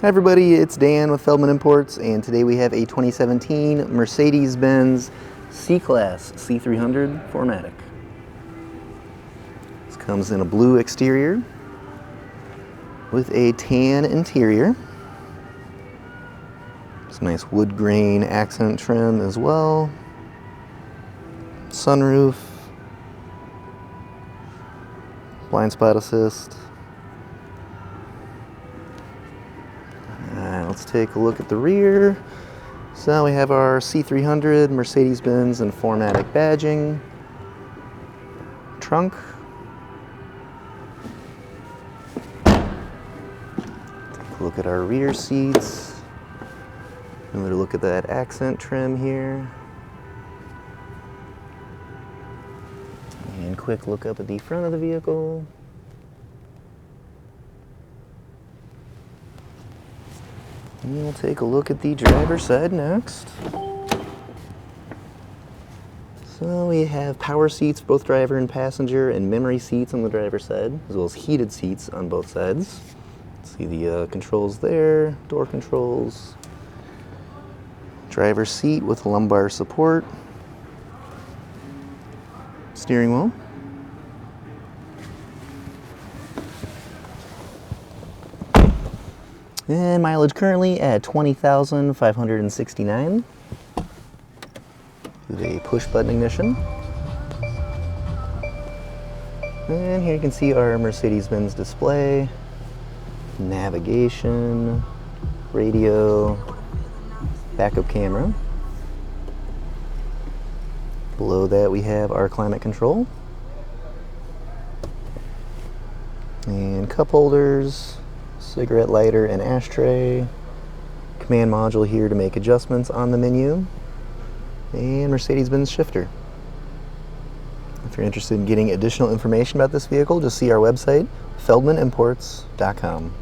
Hi everybody, it's Dan with Feldmann Imports, and today we have a 2017 Mercedes-Benz C-Class C300 4MATIC. This comes in a blue exterior with a tan interior. It's a nice wood grain accent trim as well. Sunroof, blind spot assist. Alright, let's take a look at the rear. So we have our C300 Mercedes-Benz and 4MATIC badging. Trunk. Take a look at our rear seats. Another look at that accent trim here. And quick look up at the front of the vehicle. And we'll take a look at the driver's side next. So we have power seats, both driver and passenger, and memory seats on the driver's side, as well as heated seats on both sides. See the controls there, door controls. Driver's seat with lumbar support. Steering wheel. And mileage currently at 20,569. With a push button ignition. And here you can see our Mercedes-Benz display, navigation, radio, backup camera. Below that we have our climate control. And cup holders, cigarette lighter and ashtray, command module here to make adjustments on the menu, and Mercedes-Benz shifter. If you're interested in getting additional information about this vehicle, just see our website, feldmannimports.com.